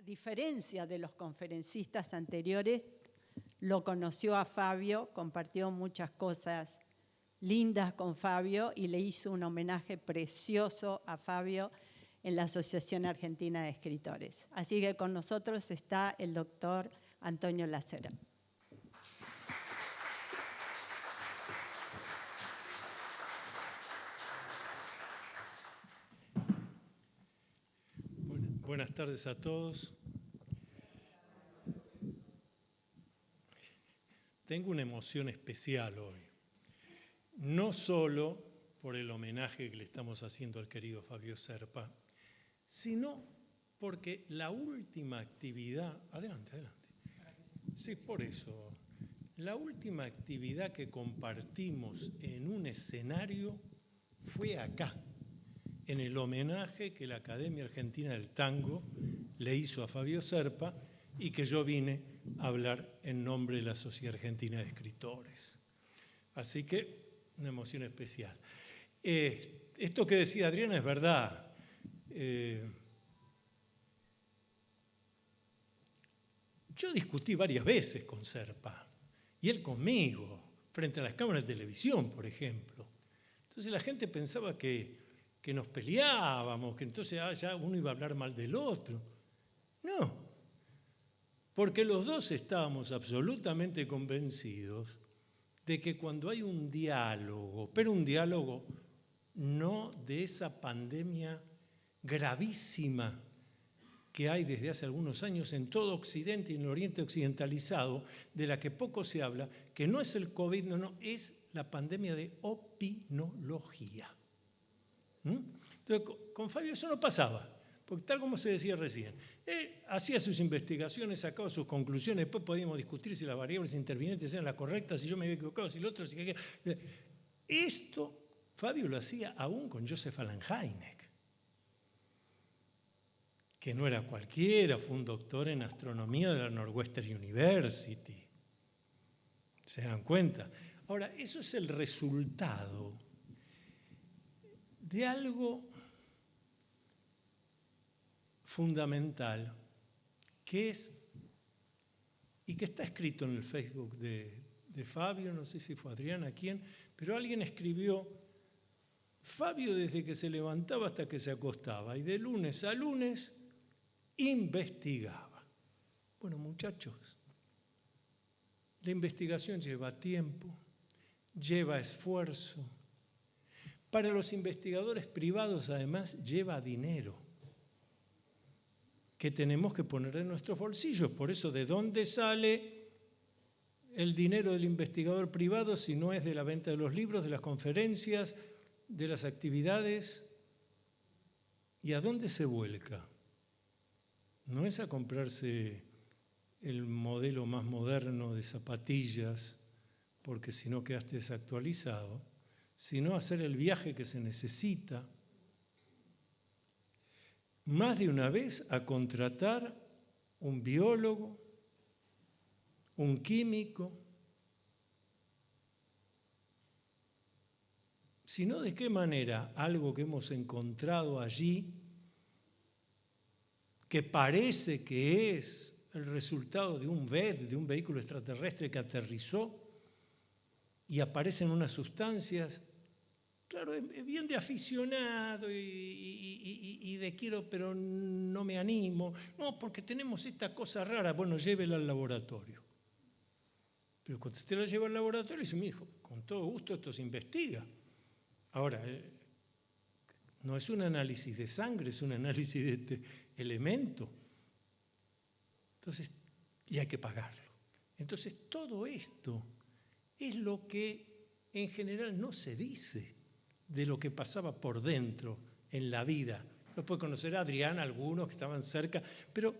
diferencia de los conferencistas anteriores, lo conoció a Fabio, compartió muchas cosas lindas con Fabio y le hizo un homenaje precioso a Fabio en la Asociación Argentina de Escritores. Así que con nosotros está el doctor Antonio Lacera. Buenas tardes a todos. Tengo una emoción especial hoy, no solo por el homenaje que le estamos haciendo al querido Fabio Serpa, sino porque la última actividad... Adelante. Sí, por eso. La última actividad que compartimos en un escenario fue acá, en el homenaje que la Academia Argentina del Tango le hizo a Fabio Serpa y que yo vine a hablar en nombre de la Sociedad Argentina de Escritores. Así que, una emoción especial. Esto que decía Adriana es verdad. Yo discutí varias veces con Serpa y él conmigo, frente a las cámaras de televisión, por ejemplo. Entonces la gente pensaba que nos peleábamos, que entonces ya uno iba a hablar mal del otro. No, porque los dos estábamos absolutamente convencidos de que cuando hay un diálogo, pero un diálogo no de esa pandemia gravísima que hay desde hace algunos años en todo Occidente y en el Oriente occidentalizado, de la que poco se habla, que no es el COVID, no, es la pandemia de opinología. Entonces, con Fabio eso no pasaba, porque tal como se decía recién, él hacía sus investigaciones, sacaba sus conclusiones, después podíamos discutir si las variables intervinientes eran las correctas, si yo me había equivocado, si el otro... Esto Fabio lo hacía aún con Joseph Allen Hynek, que no era cualquiera, fue un doctor en astronomía de la Northwestern University. ¿Se dan cuenta? Ahora, eso es el resultado de algo fundamental que es, y que está escrito en el Facebook de Fabio, no sé si fue Adriana, quién, pero alguien escribió: Fabio desde que se levantaba hasta que se acostaba y de lunes a lunes investigaba. Bueno, muchachos, la investigación lleva tiempo, lleva esfuerzo. Para los investigadores privados, además, lleva dinero que tenemos que poner en nuestros bolsillos. Por eso, ¿de dónde sale el dinero del investigador privado si no es de la venta de los libros, de las conferencias, de las actividades? ¿Y a dónde se vuelca? No es a comprarse el modelo más moderno de zapatillas, porque si no quedaste desactualizado, sino hacer el viaje que se necesita, más de una vez a contratar un biólogo, un químico, sino de qué manera algo que hemos encontrado allí, que parece que es el resultado de un VED, de un vehículo extraterrestre que aterrizó, y aparecen unas sustancias, claro, bien de aficionado y de quiero, pero no me animo. No, porque tenemos esta cosa rara. Bueno, llévela al laboratorio. Pero cuando usted la lleva al laboratorio, dice: mi hijo, con todo gusto esto se investiga. Ahora, no es un análisis de sangre, es un análisis de este elemento. Entonces, y hay que pagarlo. Entonces, todo esto es lo que en general no se dice de lo que pasaba por dentro en la vida. Lo puede conocer Adriana, algunos que estaban cerca, pero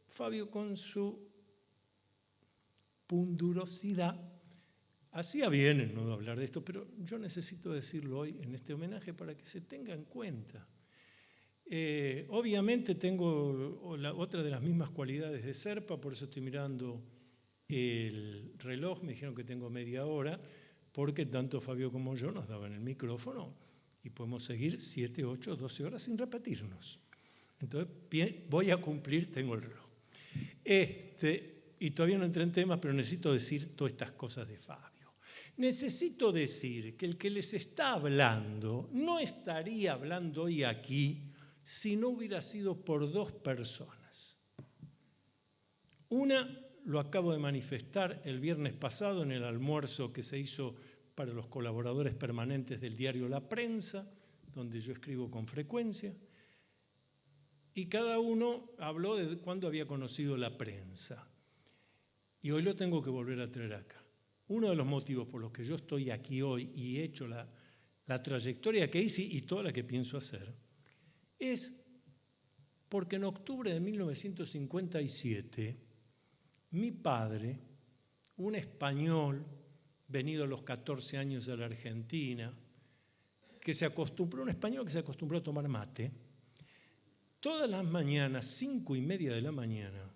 Fabio, con su pundurosidad, hacía bien en no hablar de esto, pero yo necesito decirlo hoy en este homenaje para que se tenga en cuenta. Obviamente tengo otra de las mismas cualidades de Serpa, por eso estoy mirando el reloj, me dijeron que tengo media hora, porque tanto Fabio como yo nos daban el micrófono y podemos seguir 7, 8, 12 horas sin repetirnos. Entonces voy a cumplir, tengo el reloj. Y todavía no entré en temas, pero necesito decir todas estas cosas de Fabio. Necesito decir que el que les está hablando no estaría hablando hoy aquí si no hubiera sido por dos personas. Una lo acabo de manifestar el viernes pasado en el almuerzo que se hizo para los colaboradores permanentes del diario La Prensa, donde yo escribo con frecuencia, y cada uno habló de cuándo había conocido la prensa. Y hoy lo tengo que volver a traer acá. Uno de los motivos por los que yo estoy aquí hoy y he hecho la trayectoria que hice y toda la que pienso hacer, es porque en octubre de 1957, mi padre, un español venido a los 14 años a la Argentina, un español que se acostumbró a tomar mate, todas las mañanas, 5:30 de la mañana,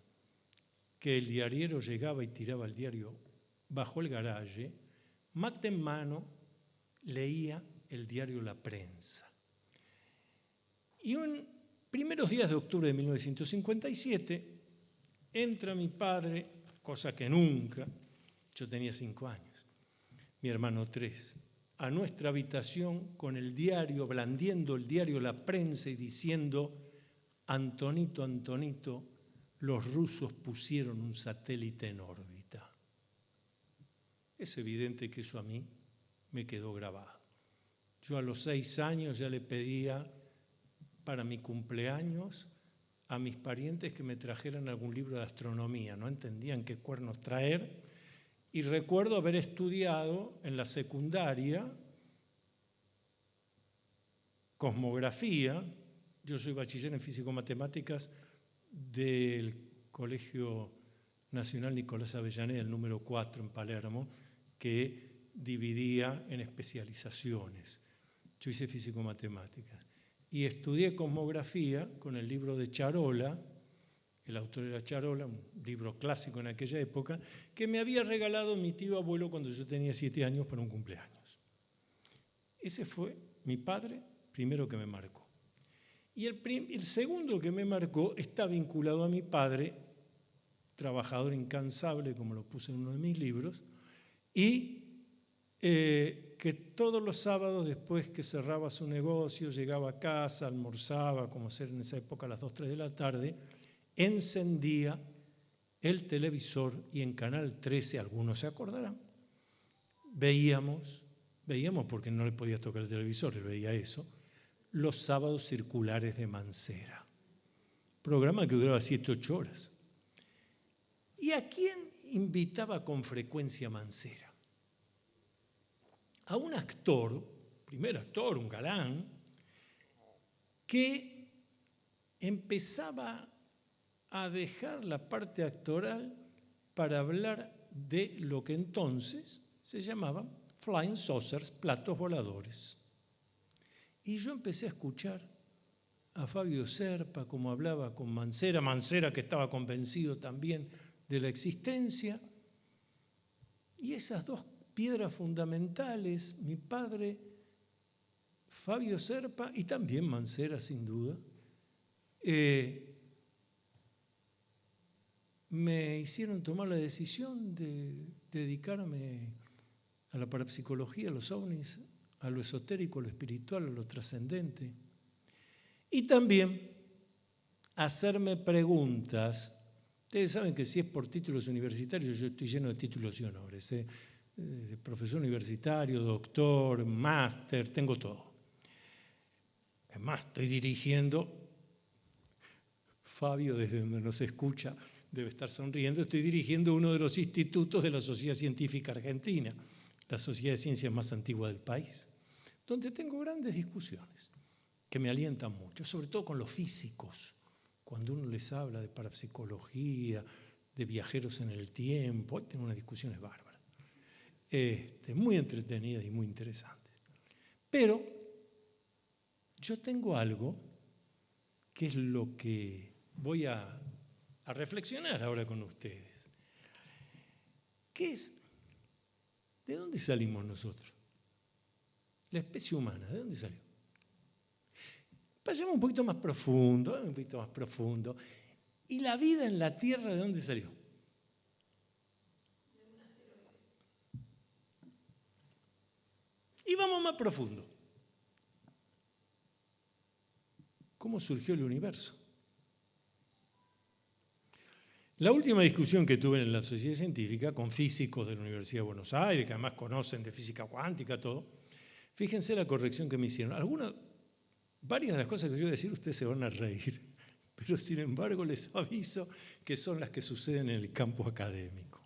que el diariero llegaba y tiraba el diario bajo el garaje, mate en mano, leía el diario La Prensa. Y primeros días de octubre de 1957, entra mi padre, cosa que nunca, yo tenía 5 años, mi hermano 3, a nuestra habitación con el diario, blandiendo el diario La Prensa y diciendo: Antonito, Antonito, los rusos pusieron un satélite en órbita. Es evidente que eso a mí me quedó grabado. Yo a los 6 años ya le pedía para mi cumpleaños a mis parientes que me trajeran algún libro de astronomía. No entendían qué cuernos traer. Y recuerdo haber estudiado en la secundaria cosmografía. Yo soy bachiller en físico-matemáticas del Colegio Nacional Nicolás Avellaneda, el número 4 en Palermo, que dividía en especializaciones. Yo hice físico-matemáticas. Y estudié cosmografía con el libro de Charola, el autor era Charola, un libro clásico en aquella época, que me había regalado mi tío abuelo cuando yo tenía 7 años para un cumpleaños. Ese fue mi padre, primero que me marcó. Y el segundo que me marcó está vinculado a mi padre, trabajador incansable, como lo puse en uno de mis libros, y que todos los sábados, después que cerraba su negocio, llegaba a casa, almorzaba, como ser en esa época a las 2, 3 de la tarde, encendía el televisor y en Canal 13, algunos se acordarán, veíamos porque no le podía tocar el televisor, él veía eso, los sábados circulares de Mancera, programa que duraba 7, 8 horas. ¿Y a quién invitaba con frecuencia Mancera? A un actor, primer actor, un galán, que empezaba a dejar la parte actoral para hablar de lo que entonces se llamaban flying saucers, platos voladores. Y yo empecé a escuchar a Fabio Serpa como hablaba con Mancera, Mancera que estaba convencido también de la existencia, y esas dos piedras fundamentales, mi padre, Fabio Serpa y también Mancera sin duda, me hicieron tomar la decisión de dedicarme a la parapsicología, a los ovnis, a lo esotérico, a lo espiritual, a lo trascendente. Y también hacerme preguntas. Ustedes saben que si es por títulos universitarios, yo estoy lleno de títulos y honores. Profesor universitario, doctor, máster, tengo todo. Es más, estoy dirigiendo, Fabio desde donde nos escucha debe estar sonriendo, estoy dirigiendo uno de los institutos de la Sociedad Científica Argentina, la sociedad de ciencias más antigua del país, donde tengo grandes discusiones que me alientan mucho, sobre todo con los físicos, cuando uno les habla de parapsicología, de viajeros en el tiempo, tengo unas discusiones bárbaras, muy entretenidas y muy interesantes. Pero yo tengo algo que es lo que voy a reflexionar ahora con ustedes. ¿Qué es? ¿De dónde salimos nosotros? La especie humana, ¿de dónde salió? Vayamos un poquito más profundo, ¿Y la vida en la Tierra de dónde salió? Y vamos más profundo. ¿Cómo surgió el universo? La última discusión que tuve en la sociedad científica con físicos de la Universidad de Buenos Aires, que además conocen de física cuántica, todo, fíjense la corrección que me hicieron. Varias de las cosas que yo voy a decir ustedes se van a reír, pero sin embargo les aviso que son las que suceden en el campo académico.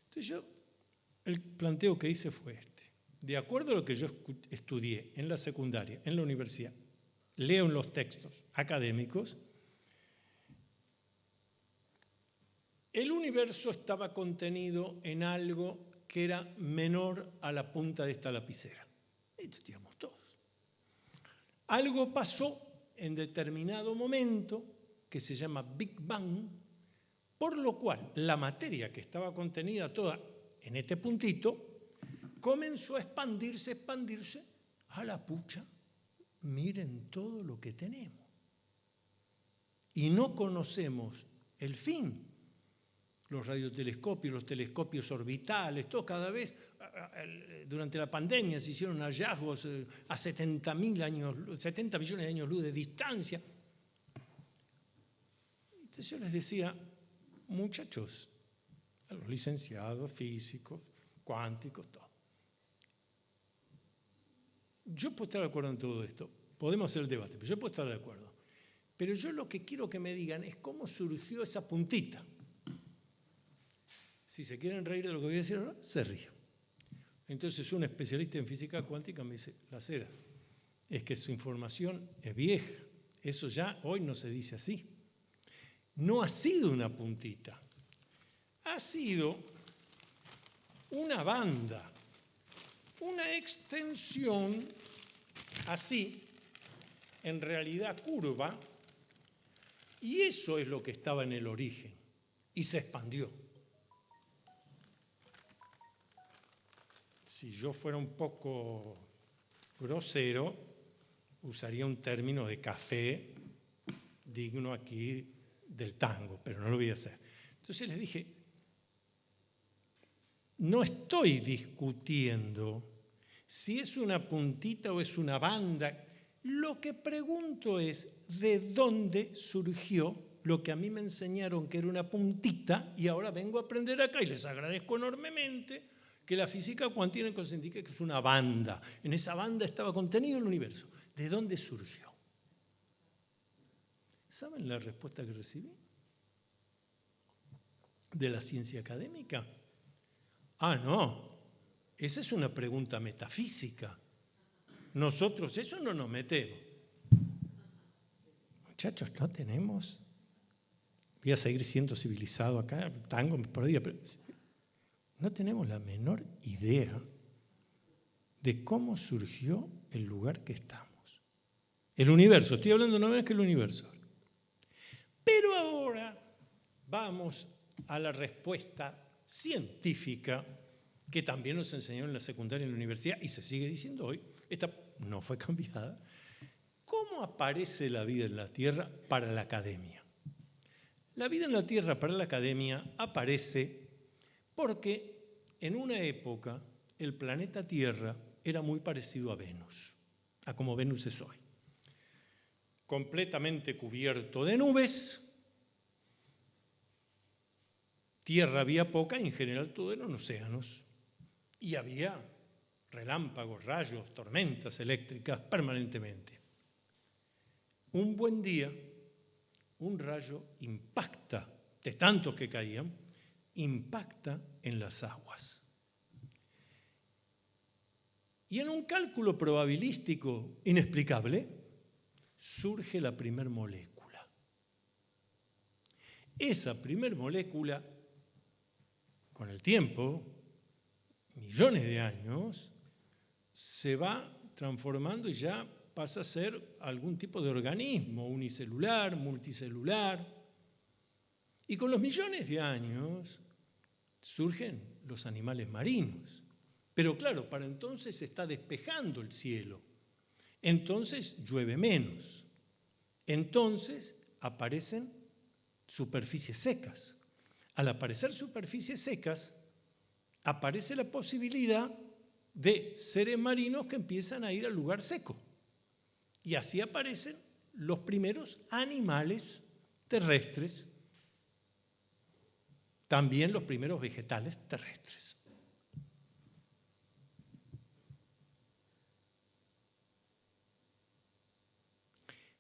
Entonces el planteo que hice fue este. De acuerdo a lo que yo estudié en la secundaria, en la universidad, leo en los textos académicos, el universo estaba contenido en algo que era menor a la punta de esta lapicera. Esto estudiamos todos. Algo pasó en determinado momento que se llama Big Bang, por lo cual la materia que estaba contenida toda en este puntito comenzó a expandirse, a la pucha. Miren todo lo que tenemos. Y no conocemos el fin. Los radiotelescopios, los telescopios orbitales, todo cada vez, durante la pandemia se hicieron hallazgos a 70 millones de años luz de distancia. Entonces yo les decía, muchachos, a los licenciados, físicos, cuánticos, todo. Yo puedo estar de acuerdo en todo esto, podemos hacer el debate, pero yo puedo estar de acuerdo. Pero yo lo que quiero que me digan es cómo surgió esa puntita. Si se quieren reír de lo que voy a decir ahora, se ríen. Entonces un especialista en física cuántica me dice, la cera, es que su información es vieja. Eso ya hoy no se dice así. No ha sido una puntita. Ha sido una banda, una extensión así, en realidad curva, y eso es lo que estaba en el origen, y se expandió. Si yo fuera un poco grosero, usaría un término de café digno aquí del tango, pero no lo voy a hacer. Entonces les dije, no estoy discutiendo si es una puntita o es una banda. Lo que pregunto es de dónde surgió lo que a mí me enseñaron que era una puntita y ahora vengo a aprender acá y les agradezco enormemente que la física cuántica nos indica que es una banda. En esa banda estaba contenido el universo. ¿De dónde surgió? ¿Saben la respuesta que recibí? ¿De la ciencia académica? Ah, no. Esa es una pregunta metafísica. Nosotros eso no nos metemos. Muchachos, no tenemos. Voy a seguir siendo civilizado acá, tango por día, pero no tenemos la menor idea de cómo surgió el lugar que estamos. El universo, estoy hablando no más que el universo. Pero ahora vamos a la respuesta científica que también nos enseñó en la secundaria y en la universidad y se sigue diciendo hoy, esta no fue cambiada. ¿Cómo aparece la vida en la Tierra para la academia? La vida en la Tierra para la academia aparece porque en una época el planeta Tierra era muy parecido a Venus, a como Venus es hoy. Completamente cubierto de nubes, tierra había poca y en general todo eran océanos. Y había relámpagos, rayos, tormentas eléctricas permanentemente. Un buen día, un rayo impacta, de tantos que caían, impacta en las aguas. Y en un cálculo probabilístico inexplicable, surge la primer molécula. Esa primer molécula, con el tiempo, millones de años, se va transformando y ya pasa a ser algún tipo de organismo, unicelular, multicelular. Y con los millones de años surgen los animales marinos. Pero claro, para entonces se está despejando el cielo. Entonces llueve menos. Entonces aparecen superficies secas. Al aparecer superficies secas, aparece la posibilidad de seres marinos que empiezan a ir al lugar seco. Y así aparecen los primeros animales terrestres, también los primeros vegetales terrestres.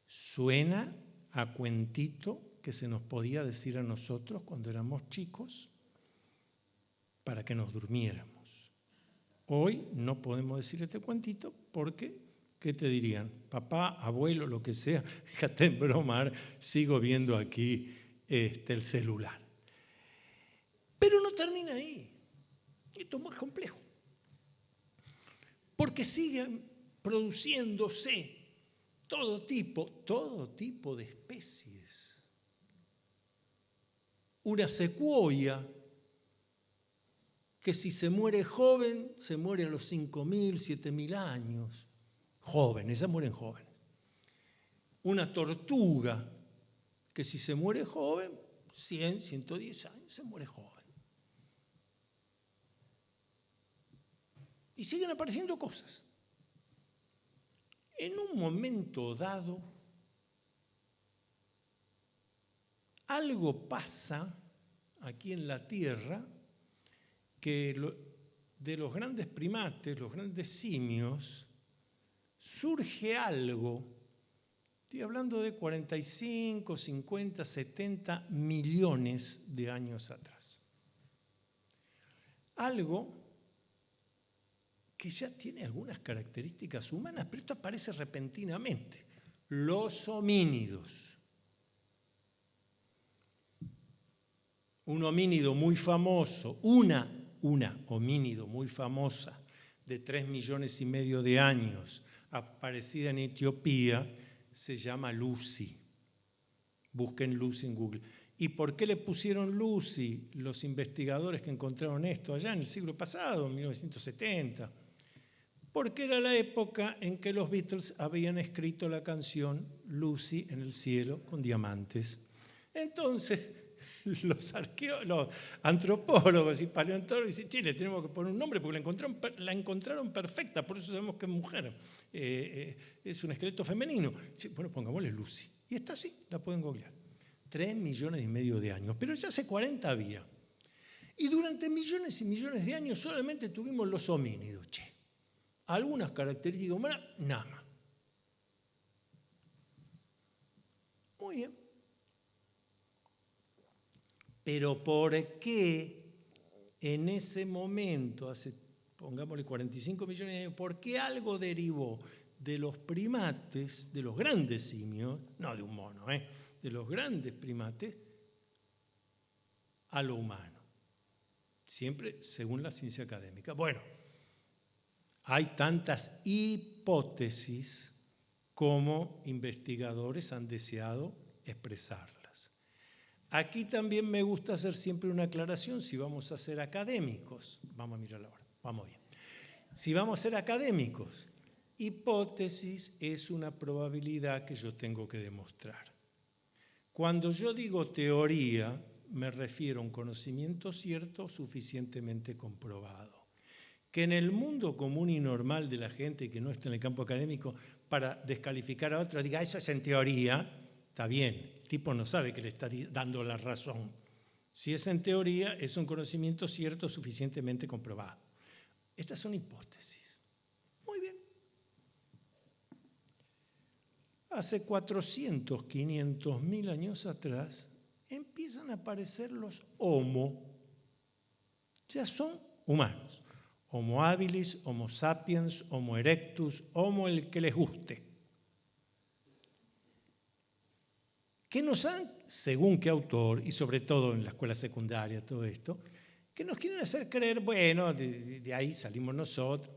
Suena a cuentito que se nos podía decir a nosotros cuando éramos chicos para que nos durmiéramos. Hoy no podemos decir este cuentito porque, ¿qué te dirían? Papá, abuelo, lo que sea, déjate en bromar, sigo viendo aquí el celular. Pero no termina ahí. Esto es más complejo. Porque siguen produciéndose todo tipo de especies. Una secuoya que si se muere joven, se muere a los 5.000, 7.000 años. Jóvenes, esas mueren jóvenes. Una tortuga que si se muere joven, 100, 110 años, se muere joven. Y siguen apareciendo cosas. En un momento dado, algo pasa aquí en la Tierra que de los grandes primates, los grandes simios, surge algo, estoy hablando de 45, 50, 70 millones de años atrás. Algo que ya tiene algunas características humanas, pero esto aparece repentinamente. Los homínidos. Un homínido muy famoso, una homínido muy famosa de 3,5 millones de años, aparecida en Etiopía, se llama Lucy. Busquen Lucy en Google. ¿Y por qué le pusieron Lucy los investigadores que encontraron esto allá en el siglo pasado, en 1970? Porque era la época en que los Beatles habían escrito la canción Lucy en el cielo con diamantes. Entonces, los antropólogos y paleontólogos dicen, che, le tenemos que poner un nombre porque la encontraron perfecta, por eso sabemos que es mujer, es un esqueleto femenino. Bueno, pongámosle Lucy. Y está así, la pueden googlear. 3,5 millones de años, pero ya hace 40 había. Y durante millones y millones de años solamente tuvimos los homínidos, che. Algunas características humanas, nada más. Muy bien. Pero ¿por qué en ese momento, hace, pongámosle 45 millones de años, por qué algo derivó de los primates, de los grandes simios, no de un mono, de los grandes primates, a lo humano? Siempre según la ciencia académica. Bueno, hay tantas hipótesis como investigadores han deseado expresarlas. Aquí también me gusta hacer siempre una aclaración si vamos a ser académicos. Vamos a mirar ahora, vamos bien. Si vamos a ser académicos, hipótesis es una probabilidad que yo tengo que demostrar. Cuando yo digo teoría, me refiero a un conocimiento cierto suficientemente comprobado. Que en el mundo común y normal de la gente que no está en el campo académico, para descalificar a otro, diga, eso es en teoría, está bien, el tipo no sabe que le está dando la razón. Si es en teoría, es un conocimiento cierto suficientemente comprobado. Estas son hipótesis. Muy bien. Hace 400, 500 mil años atrás, empiezan a aparecer los Homo. Ya son humanos. Homo habilis, Homo sapiens, Homo erectus, Homo el que les guste. Que nos han, según qué autor, y sobre todo en la escuela secundaria, todo esto, que nos quieren hacer creer, bueno, de ahí salimos nosotros.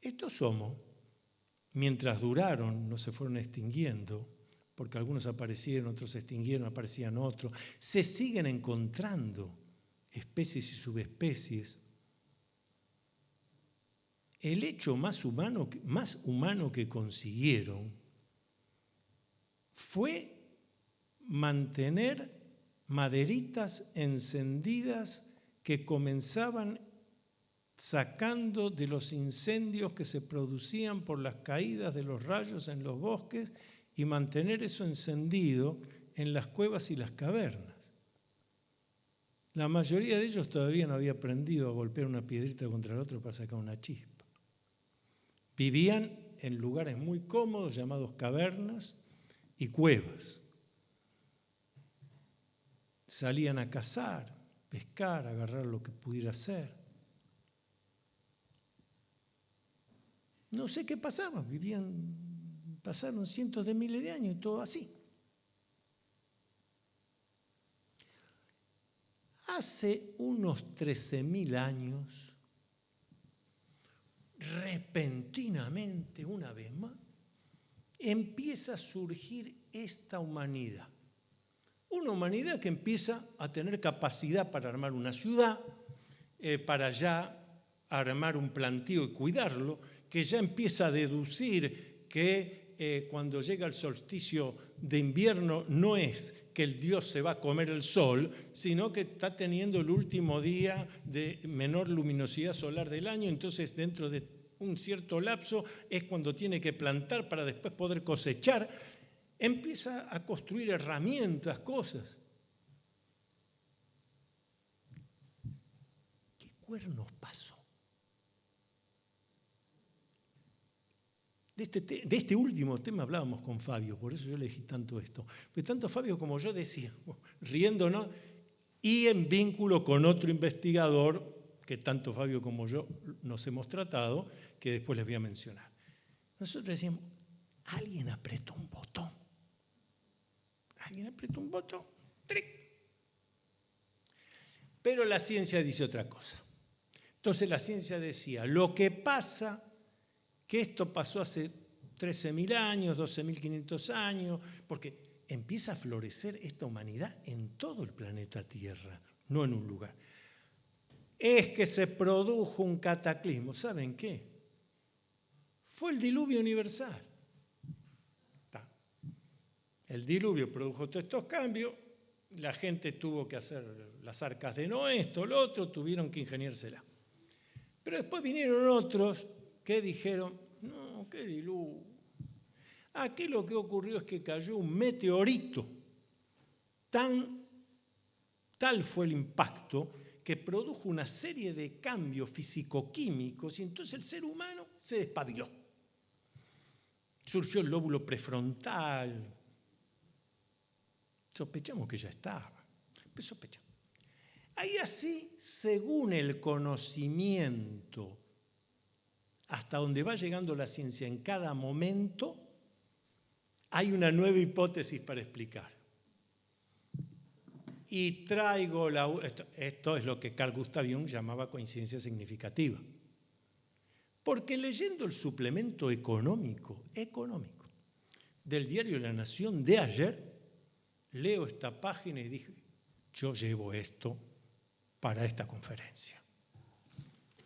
Estos Homo, mientras duraron, no se fueron extinguiendo, porque algunos aparecieron, otros se extinguieron, aparecían otros, se siguen encontrando especies y subespecies. El hecho más humano que consiguieron fue mantener maderitas encendidas que comenzaban sacando de los incendios que se producían por las caídas de los rayos en los bosques y mantener eso encendido en las cuevas y las cavernas. La mayoría de ellos todavía no había aprendido a golpear una piedrita contra el otro para sacar una chispa. Vivían en lugares muy cómodos llamados cavernas y cuevas. Salían a cazar, pescar, agarrar lo que pudiera ser. No sé qué pasaba, pasaron cientos de miles de años, todo así. Hace unos 13.000 años, repentinamente, una vez más, empieza a surgir esta humanidad. Una humanidad que empieza a tener capacidad para armar una ciudad, para ya armar un plantío y cuidarlo, que ya empieza a deducir que cuando llega el solsticio de invierno no es que el dios se va a comer el sol, sino que está teniendo el último día de menor luminosidad solar del año, entonces dentro de un cierto lapso es cuando tiene que plantar para después poder cosechar. Empieza a construir herramientas, cosas. ¿Qué cuernos pasó? De este último tema hablábamos con Fabio, por eso yo le dije tanto esto. Pues tanto Fabio como yo decíamos, riéndonos, y en vínculo con otro investigador, que tanto Fabio como yo nos hemos tratado, que después les voy a mencionar. Nosotros decíamos, alguien apretó un botón. Alguien apretó un botón. ¡Tric! Pero la ciencia dice otra cosa. Entonces la ciencia decía, lo que pasa, que esto pasó hace 13.000 años, 12.500 años, porque empieza a florecer esta humanidad en todo el planeta Tierra, no en un lugar. Es que se produjo un cataclismo. ¿Saben qué? Fue el diluvio universal. El diluvio produjo todos estos cambios, la gente tuvo que hacer las arcas de Noé, esto, lo otro, tuvieron que ingeniársela. Pero después vinieron otros que dijeron, no, qué diluvio. Aquí lo que ocurrió es que cayó un meteorito, tal fue el impacto que produjo una serie de cambios físico-químicos y entonces el ser humano se despabiló. Surgió el lóbulo prefrontal. Sospechamos que ya estaba. Pues sospechamos. Ahí así, según el conocimiento, hasta donde va llegando la ciencia en cada momento, hay una nueva hipótesis para explicar. Y traigo esto es lo que Carl Gustav Jung llamaba coincidencia significativa. Porque leyendo el suplemento económico del diario La Nación de ayer, leo esta página y dije, yo llevo esto para esta conferencia.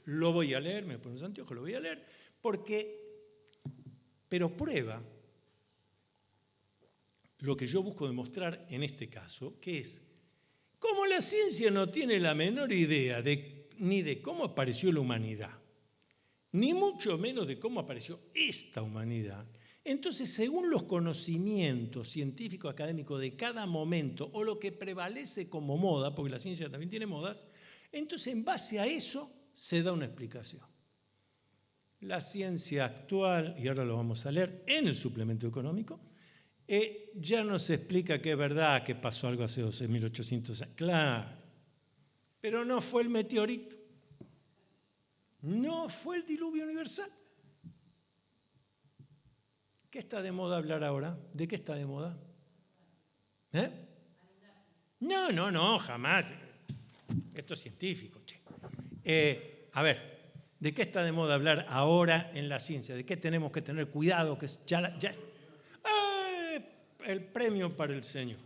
Lo voy a leer, me pongo los anteojos, lo voy a leer, pero prueba lo que yo busco demostrar en este caso, que es, como la ciencia no tiene la menor idea ni de cómo apareció la humanidad, ni mucho menos de cómo apareció esta humanidad, entonces, según los conocimientos científicos académicos de cada momento, o lo que prevalece como moda, porque la ciencia también tiene modas, entonces en base a eso se da una explicación. La ciencia actual, y ahora lo vamos a leer en el suplemento económico, ya nos explica que es verdad que pasó algo hace 12.800 años. Claro, pero no fue el meteorito, no fue el diluvio universal. ¿Qué está de moda hablar ahora? ¿De qué está de moda? No, jamás. Esto es científico, che. A ver, ¿de qué está de moda hablar ahora en la ciencia? ¿De qué tenemos que tener cuidado? Que el premio para el Señor.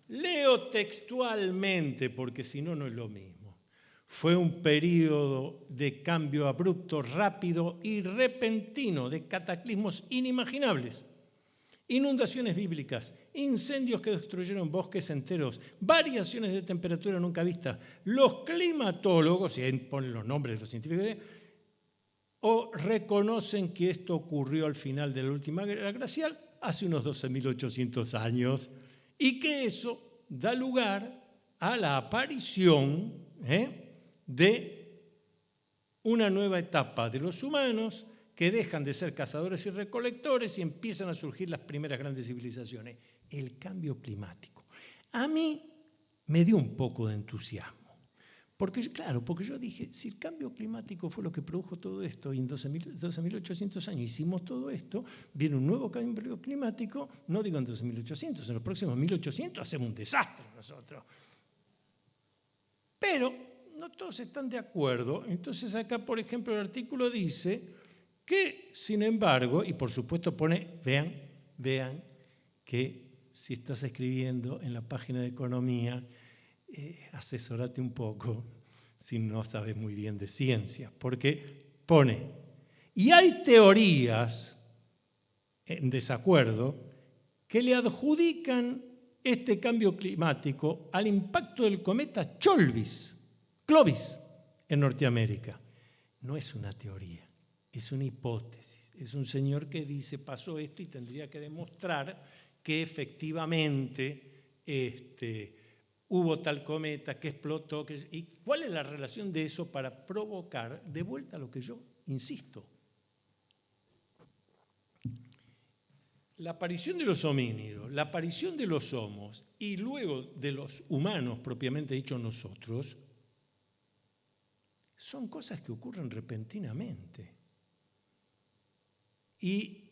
Leo textualmente, porque si no, no es lo mismo. Fue un periodo de cambio abrupto, rápido y repentino, de cataclismos inimaginables. inundaciones bíblicas, incendios que destruyeron bosques enteros, variaciones de temperatura nunca vistas. Los climatólogos, y ahí ponen los nombres de los científicos, o reconocen que esto ocurrió al final de la última guerra glacial, hace unos 12.800 años, y que eso da lugar a la aparición de una nueva etapa de los humanos que dejan de ser cazadores y recolectores y empiezan a surgir las primeras grandes civilizaciones. El cambio climático. A mí me dio un poco de entusiasmo. Porque yo dije, si el cambio climático fue lo que produjo todo esto y en 12.800 años hicimos todo esto, viene un nuevo cambio climático, no digo en 12.800, en los próximos 1.800 hacemos un desastre nosotros. Pero no todos están de acuerdo. Entonces acá, por ejemplo, el artículo dice que, sin embargo, y por supuesto pone, vean que si estás escribiendo en la página de economía, asesorate un poco si no sabes muy bien de ciencia, porque pone, y hay teorías en desacuerdo que le adjudican este cambio climático al impacto del cometa Clovis en Norteamérica. No es una teoría, es una hipótesis. Es un señor que dice, pasó esto y tendría que demostrar que efectivamente hubo tal cometa que explotó. ¿Y cuál es la relación de eso para provocar, de vuelta a lo que yo insisto? La aparición de los homínidos, la aparición de los homos y luego de los humanos, propiamente dicho nosotros, son cosas que ocurren repentinamente. Y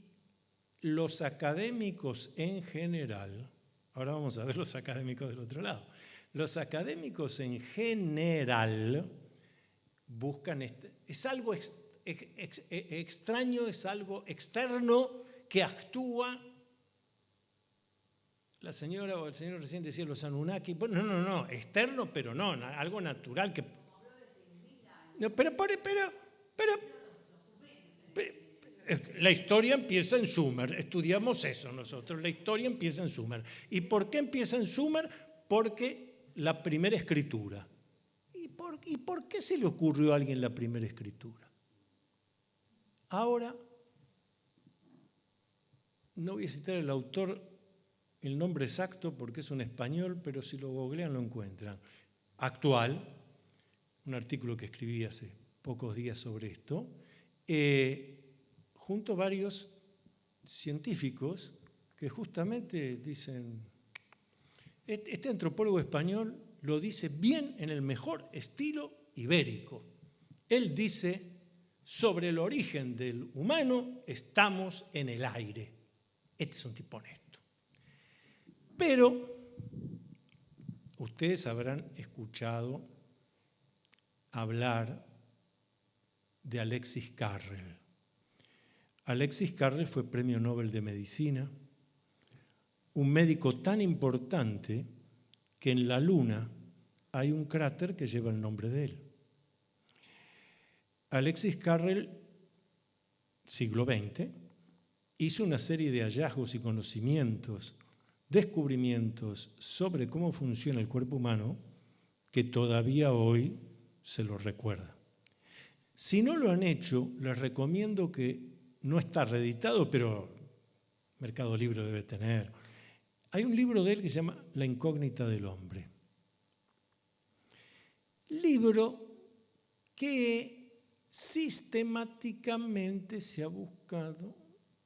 los académicos en general, ahora vamos a ver los académicos del otro lado, los académicos en general buscan, es algo extraño, es algo externo que actúa. La señora o el señor recién decía los Anunnaki, bueno, no, externo, pero no, algo natural que... No, pero la historia empieza en Sumer, estudiamos eso nosotros, la historia empieza en Sumer. ¿Y por qué empieza en Sumer? Porque la primera escritura. ¿Y por qué se le ocurrió a alguien la primera escritura? Ahora, no voy a citar el autor, el nombre exacto, porque es un español, pero si lo googlean lo encuentran. Actual, un artículo que escribí hace pocos días sobre esto, junto a varios científicos que justamente dicen, este antropólogo español lo dice bien en el mejor estilo ibérico. Él dice, sobre el origen del humano estamos en el aire. Este es un tipo honesto. Pero ustedes habrán escuchado hablar de Alexis Carrel. Alexis Carrel fue Premio Nobel de Medicina, un médico tan importante que en la Luna hay un cráter que lleva el nombre de él. Alexis Carrel, siglo XX, hizo una serie de hallazgos y conocimientos, descubrimientos sobre cómo funciona el cuerpo humano que todavía hoy se lo recuerda. Si no lo han hecho, les recomiendo que no está reeditado, pero Mercado Libre debe tener. Hay un libro de él que se llama La incógnita del hombre. Libro que sistemáticamente se ha buscado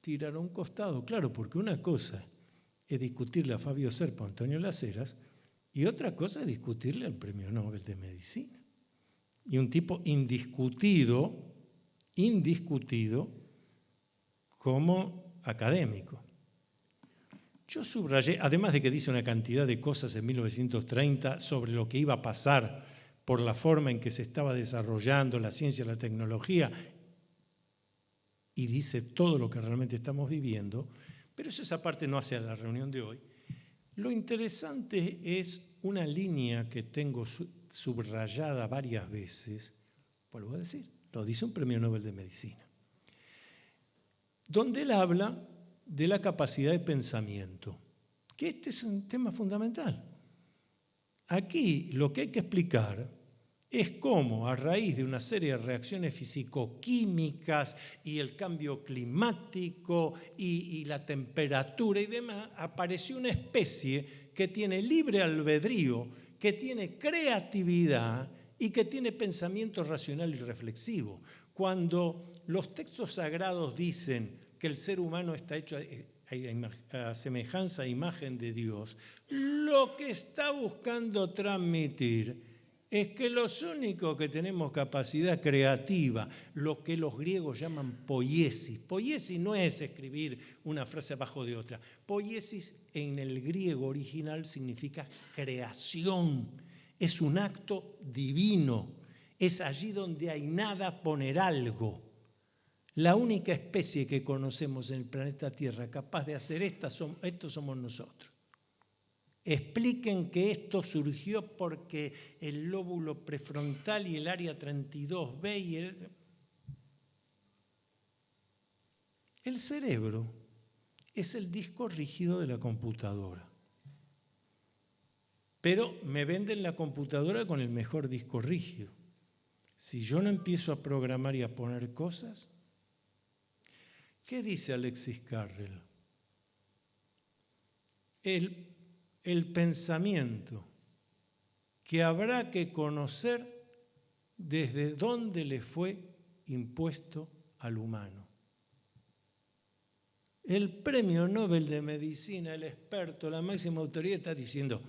tirar a un costado. Claro, porque una cosa es discutirle a Fabio Serpa o Antonio Las Heras y otra cosa es discutirle al Premio Nobel de Medicina. Y un tipo indiscutido como académico. Yo subrayé, además de que dice una cantidad de cosas en 1930 sobre lo que iba a pasar por la forma en que se estaba desarrollando la ciencia y la tecnología, y dice todo lo que realmente estamos viviendo, pero eso esa parte no hace a la reunión de hoy. Lo interesante es una línea que tengo subrayada varias veces, vuelvo a decir, lo dice un Premio Nobel de Medicina, donde él habla de la capacidad de pensamiento, que este es un tema fundamental. Aquí lo que hay que explicar es cómo, a raíz de una serie de reacciones físico-químicas y el cambio climático y la temperatura y demás, apareció una especie que tiene libre albedrío, que tiene creatividad y que tiene pensamiento racional y reflexivo. Cuando los textos sagrados dicen que el ser humano está hecho a semejanza e imagen de Dios, lo que está buscando transmitir es que los únicos que tenemos capacidad creativa, lo que los griegos llaman poiesis. Poiesis no es escribir una frase abajo de otra. Poiesis en el griego original significa creación. Es un acto divino. Es allí donde hay nada poner algo. La única especie que conocemos en el planeta Tierra capaz de hacer esto somos nosotros. Expliquen que esto surgió porque el lóbulo prefrontal y el área 32B y el cerebro es el disco rígido de la computadora. Pero me venden la computadora con el mejor disco rígido. Si yo no empiezo a programar y a poner cosas, ¿qué dice Alexis Carrel? El pensamiento que habrá que conocer desde dónde le fue impuesto al humano. El premio Nobel de Medicina, el experto, la máxima autoridad está diciendo,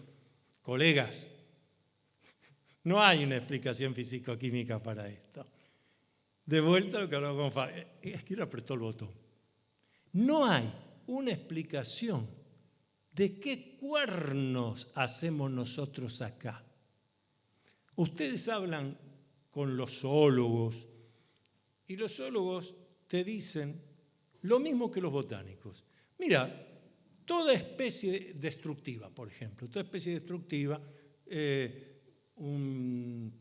colegas, no hay una explicación físico-química para esto. De vuelta a lo que hablaba con Fabio. Es que le apretó el botón. No hay una explicación de qué cuernos hacemos nosotros acá. Ustedes hablan con los zoólogos y los zoólogos te dicen lo mismo que los botánicos. Mira, toda especie destructiva, por ejemplo, toda especie destructiva, un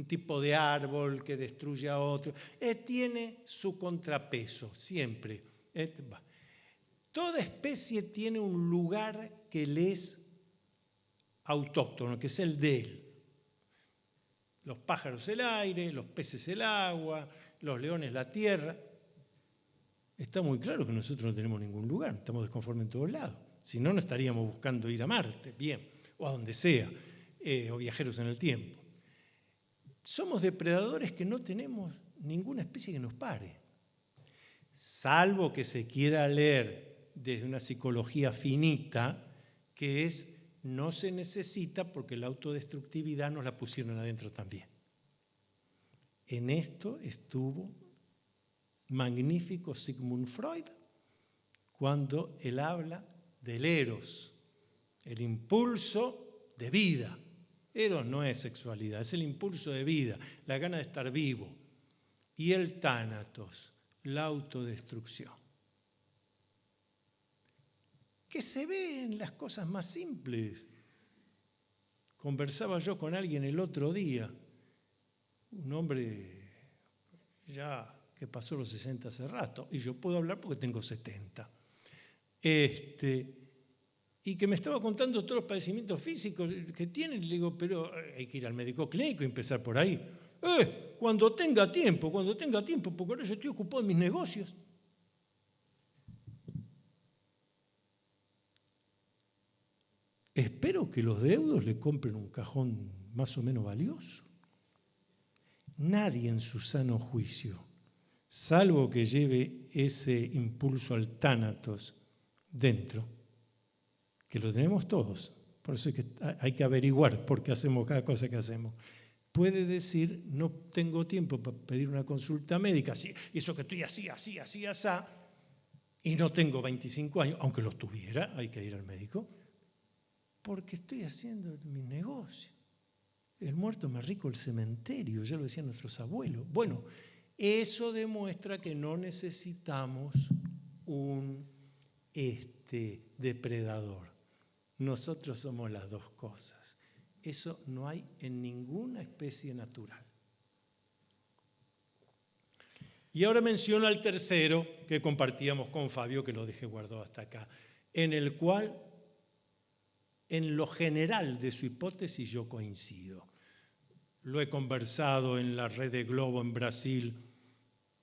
tipo de árbol que destruye a otro, tiene su contrapeso, siempre. Toda especie tiene un lugar que le es autóctono, que es el de él. Los pájaros el aire, los peces el agua, los leones la tierra. Está muy claro que nosotros no tenemos ningún lugar, estamos desconformes en todos lados. Si no, no estaríamos buscando ir a Marte, bien, o a donde sea, o viajeros en el tiempo. Somos depredadores que no tenemos ninguna especie que nos pare. Salvo que se quiera leer desde una psicología finita, que es no se necesita porque la autodestructividad nos la pusieron adentro también. En esto estuvo magnífico Sigmund Freud cuando él habla del eros, el impulso de vida. Eros no es sexualidad, es el impulso de vida, la gana de estar vivo. Y el tánatos, la autodestrucción, que se ve en las cosas más simples. Conversaba yo con alguien el otro día, un hombre ya que pasó los 60 hace rato, y yo puedo hablar porque tengo 70, y que me estaba contando todos los padecimientos físicos que tiene, y le digo, pero hay que ir al médico clínico y empezar por ahí. Cuando tenga tiempo, porque ahora yo estoy ocupado en mis negocios. Espero que los deudos le compren un cajón más o menos valioso. Nadie en su sano juicio, salvo que lleve ese impulso al tánatos dentro, que lo tenemos todos, por eso es que hay que averiguar por qué hacemos cada cosa que hacemos, puede decir, no tengo tiempo para pedir una consulta médica, eso que estoy así, y no tengo 25 años, aunque los tuviera, hay que ir al médico, porque estoy haciendo mi negocio. El muerto más rico el cementerio, ya lo decían nuestros abuelos. Bueno, eso demuestra que no necesitamos un depredador. Nosotros somos las dos cosas. Eso no hay en ninguna especie natural. Y ahora menciono al tercero que compartíamos con Fabio, que lo dejé guardado hasta acá, en el cual, en lo general de su hipótesis, yo coincido. Lo he conversado en la red de Globo en Brasil,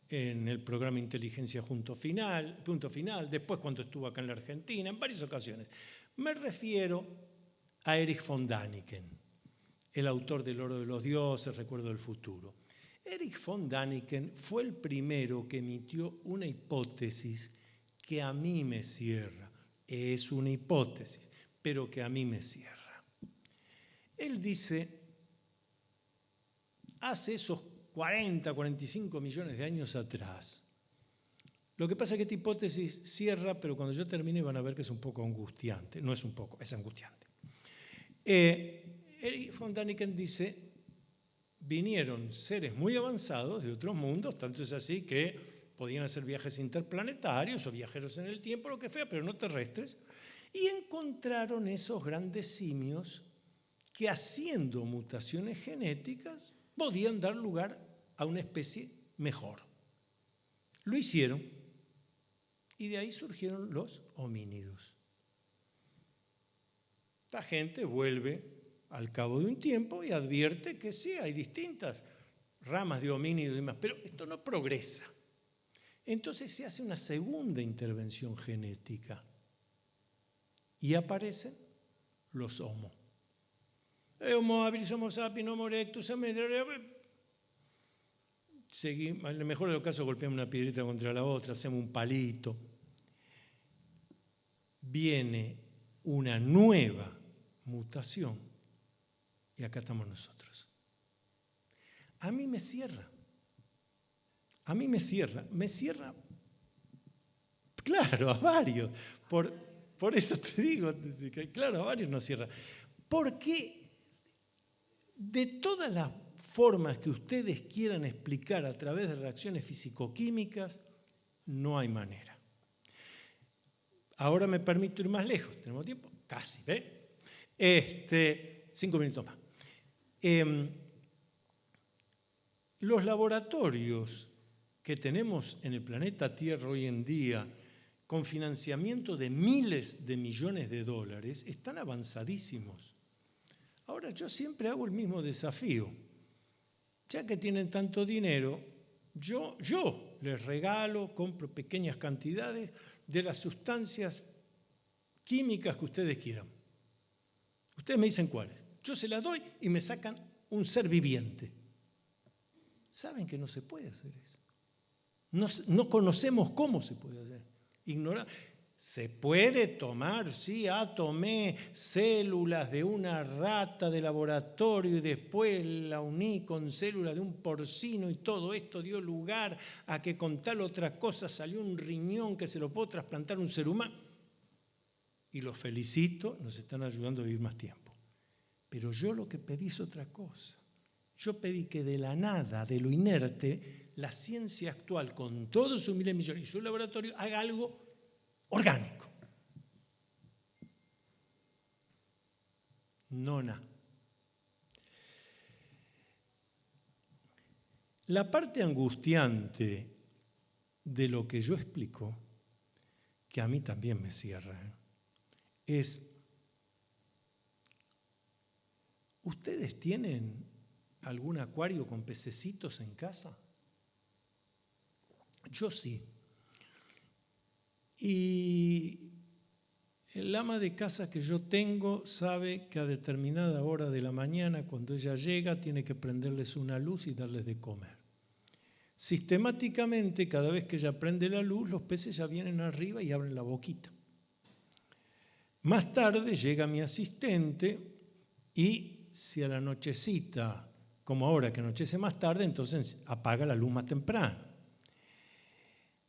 en el programa Inteligencia Punto Final, después cuando estuvo acá en la Argentina, en varias ocasiones. Me refiero a Erich von Däniken, el autor del Oro de los Dioses, Recuerdo del Futuro. Erich von Däniken fue el primero que emitió una hipótesis que a mí me cierra. Es una hipótesis, pero que a mí me cierra. Él dice, hace esos 40, 45 millones de años atrás. Lo que pasa es que esta hipótesis cierra, pero cuando yo termine van a ver que es un poco angustiante. No es un poco, es angustiante. Erich von Däniken dice, vinieron seres muy avanzados de otros mundos, tanto es así que podían hacer viajes interplanetarios o viajeros en el tiempo, lo que sea, pero no terrestres, y encontraron esos grandes simios que haciendo mutaciones genéticas podían dar lugar a una especie mejor. Lo hicieron y de ahí surgieron los homínidos. Esta gente vuelve al cabo de un tiempo y advierte que sí, hay distintas ramas de homínidos y demás, pero esto no progresa. Entonces se hace una segunda intervención genética y aparecen los Homo. Homo habilis, Homo sapiens, Homo erectus, seguimos, en el mejor de los casos golpeamos una piedrita contra la otra, hacemos un palito. Viene una nueva mutación y acá estamos nosotros. A mí me cierra. A mí me cierra. Me cierra, claro, a varios. Por eso te digo, claro, a varios nos cierra. Porque de todas las formas que ustedes quieran explicar a través de reacciones físico-químicas, no hay manera. Ahora me permito ir más lejos. ¿Tenemos tiempo? Casi, ¿ve? 5 minutos más. Los laboratorios que tenemos en el planeta Tierra hoy en día, con financiamiento de miles de millones de dólares, están avanzadísimos. Ahora, yo siempre hago el mismo desafío. Ya que tienen tanto dinero, yo les regalo, compro pequeñas cantidades de las sustancias químicas que ustedes quieran. Ustedes me dicen cuáles. Yo se las doy y me sacan un ser viviente. ¿Saben que no se puede hacer eso? No conocemos cómo se puede hacer. Ignorar. Se puede tomar, sí, tomé células de una rata de laboratorio y después la uní con células de un porcino y todo esto dio lugar a que con tal otra cosa salió un riñón que se lo puede trasplantar a un ser humano. Y los felicito, nos están ayudando a vivir más tiempo. Pero yo lo que pedí es otra cosa. Yo pedí que de la nada, de lo inerte, la ciencia actual, con todos sus miles de millones y su laboratorio, haga algo orgánico. Nona. La parte angustiante de lo que yo explico, que a mí también me cierra, es, ¿ustedes tienen algún acuario con pececitos en casa? Yo sí. Y el ama de casa que yo tengo sabe que a determinada hora de la mañana, cuando ella llega, tiene que prenderles una luz y darles de comer. Sistemáticamente, cada vez que ella prende la luz, los peces ya vienen arriba y abren la boquita. Más tarde llega mi asistente y si a la nochecita, como ahora que anochece más tarde, entonces apaga la luz más temprano.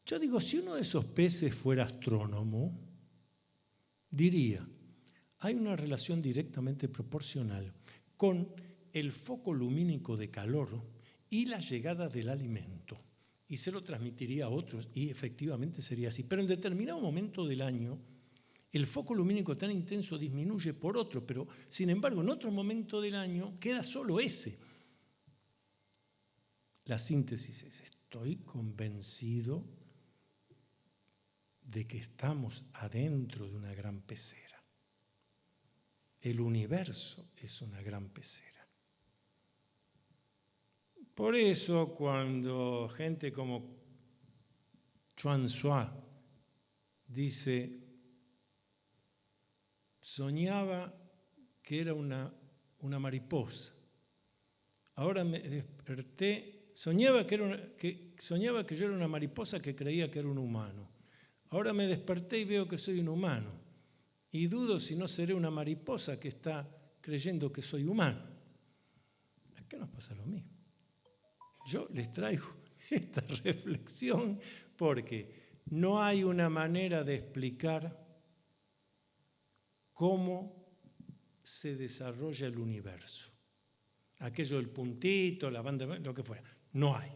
Yo digo, si uno de esos peces fuera astrónomo, diría, hay una relación directamente proporcional con el foco lumínico de calor y la llegada del alimento. Y se lo transmitiría a otros, y efectivamente sería así. Pero en determinado momento del año, el foco lumínico tan intenso disminuye por otro, pero sin embargo en otro momento del año queda solo ese. La síntesis es esta. estoy convencido de que estamos adentro de una gran pecera. El universo es una gran pecera. Por eso cuando gente como Chuang Tzu dice, soñaba que era una mariposa, ahora me desperté, soñaba que yo era una mariposa que creía que era un humano, ahora me desperté y veo que soy un humano, y dudo si no seré una mariposa que está creyendo que soy humano. Acá nos pasa lo mismo. Yo les traigo esta reflexión porque no hay una manera de explicar cómo se desarrolla el universo. Aquello del puntito, la banda, lo que fuera. No hay.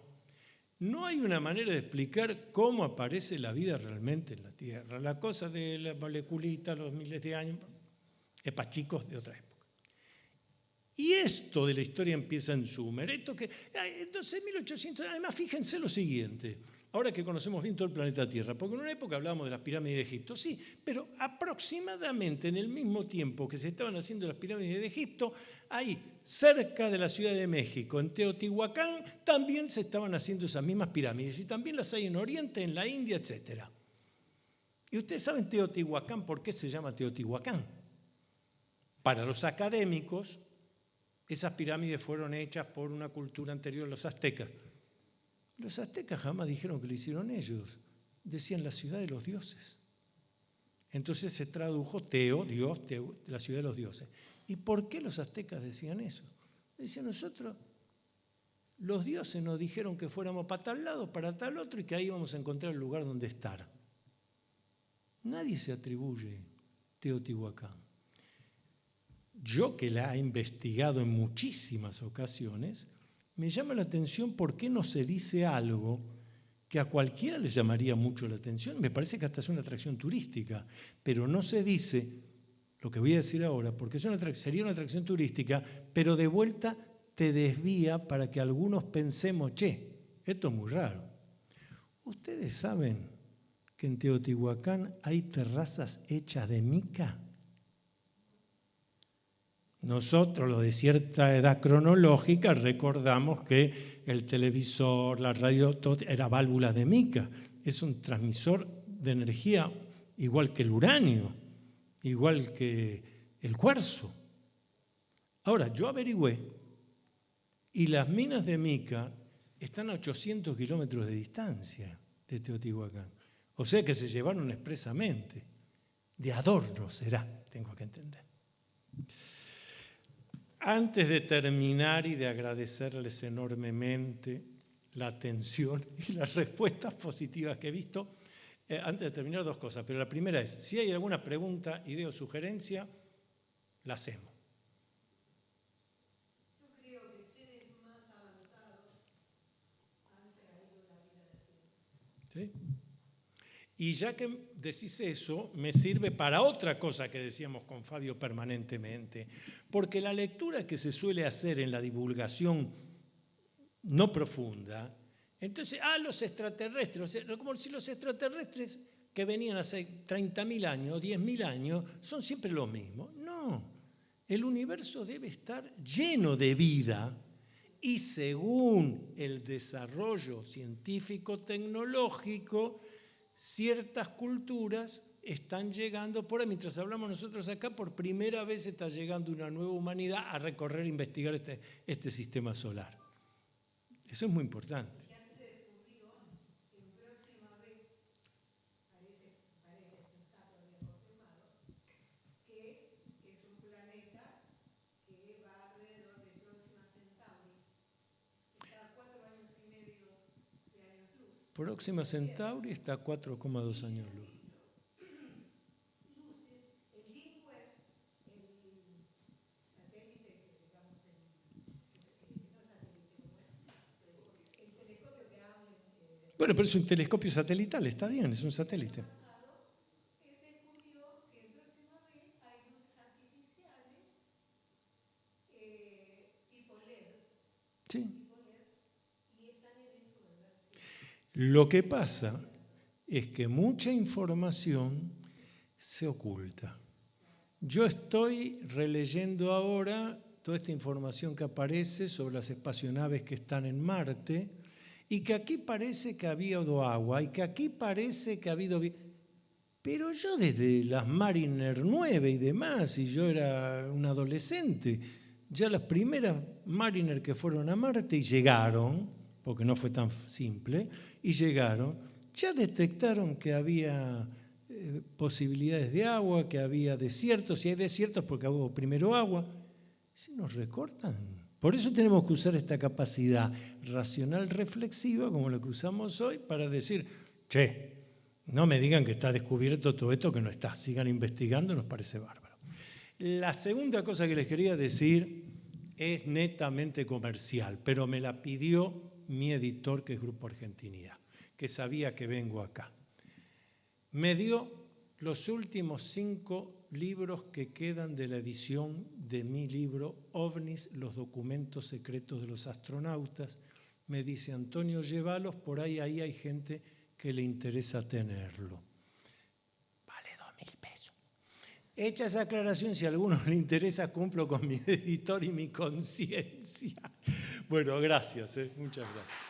No hay una manera de explicar cómo aparece la vida realmente en la Tierra. La cosa de la moleculita, los miles de años, es para chicos de otra época. Y esto de la historia empieza en Sumer. Esto que, entonces, 1800, además, fíjense lo siguiente. Ahora que conocemos bien todo el planeta Tierra, porque en una época hablábamos de las pirámides de Egipto, sí, pero aproximadamente en el mismo tiempo que se estaban haciendo las pirámides de Egipto, ahí, cerca de la Ciudad de México, en Teotihuacán, también se estaban haciendo esas mismas pirámides, y también las hay en Oriente, en la India, etc. Y ustedes saben Teotihuacán, ¿por qué se llama Teotihuacán? Para los académicos, esas pirámides fueron hechas por una cultura anterior a los aztecas. Los aztecas jamás dijeron que lo hicieron ellos, decían la ciudad de los dioses. Entonces se tradujo Dios, la ciudad de los dioses. ¿Y por qué los aztecas decían eso? Decían nosotros, los dioses nos dijeron que fuéramos para tal lado, para tal otro y que ahí íbamos a encontrar el lugar donde estar. Nadie se atribuye Teotihuacán. Yo que la he investigado en muchísimas ocasiones, me llama la atención por qué no se dice algo que a cualquiera le llamaría mucho la atención. Me parece que hasta es una atracción turística, pero no se dice lo que voy a decir ahora, porque sería una atracción turística, pero de vuelta te desvía para que algunos pensemos, che, esto es muy raro. ¿Ustedes saben que en Teotihuacán hay terrazas hechas de mica? Nosotros, los de cierta edad cronológica, recordamos que el televisor, la radio, todo era válvula de mica. Es un transmisor de energía igual que el uranio, igual que el cuarzo. Ahora, yo averigüé y las minas de mica están a 800 kilómetros de distancia de Teotihuacán. O sea que se llevaron expresamente. De adorno será, tengo que entender. Antes de terminar y de agradecerles enormemente la atención y las respuestas positivas que he visto, antes de terminar dos cosas, pero la primera es, si hay alguna pregunta, idea o sugerencia, la hacemos. Yo creo que seres más avanzados han traído la vida a la Tierra. ¿Sí? Y ya que decís eso, me sirve para otra cosa que decíamos con Fabio permanentemente, porque la lectura que se suele hacer en la divulgación no profunda, entonces, los extraterrestres, como si los extraterrestres que venían hace 30.000 años, 10.000 años, son siempre los mismos. No, el universo debe estar lleno de vida y según el desarrollo científico-tecnológico, ciertas culturas están llegando por ahí, mientras hablamos nosotros acá, por primera vez está llegando una nueva humanidad a recorrer e investigar este sistema solar. Eso es muy importante. Ya se descubrió que en próxima vez, parece que está todavía confirmado, que es un planeta que va alrededor de Próxima Centauri. Está a 4 años y medio de años luz. Próxima Centauri está a 4,2 años luz. Bueno, pero es un telescopio satelital, está bien, es un satélite. Descubrió que en próxima vez hay luces artificiales tipo LED. Sí. Y están en eso, ¿verdad? Lo que pasa es que mucha información se oculta. Yo estoy releyendo ahora toda esta información que aparece sobre las espacionaves que están en Marte y que aquí parece que ha habido agua y que aquí parece que ha habido... Pero yo desde las Mariner 9 y demás, y yo era un adolescente, ya las primeras Mariner que fueron a Marte y llegaron, porque no fue tan simple, y llegaron, ya detectaron que había posibilidades de agua, que había desiertos. Si hay desiertos porque hubo primero agua, se nos recortan. Por eso tenemos que usar esta capacidad racional reflexiva, como la que usamos hoy, para decir, che, no me digan que está descubierto todo esto que no está. Sigan investigando, nos parece bárbaro. La segunda cosa que les quería decir es netamente comercial, pero me la pidió mi editor, que es Grupo Argentinidad, que sabía que vengo acá. Me dio los últimos 5 libros que quedan de la edición de mi libro OVNIs, los documentos secretos de los astronautas. Me dice, Antonio, llévalos, por ahí hay gente que le interesa tenerlo. Vale 2.000 pesos. Hecha esa aclaración, si a alguno le interesa, cumplo con mi editor y mi conciencia. Bueno, gracias, muchas gracias.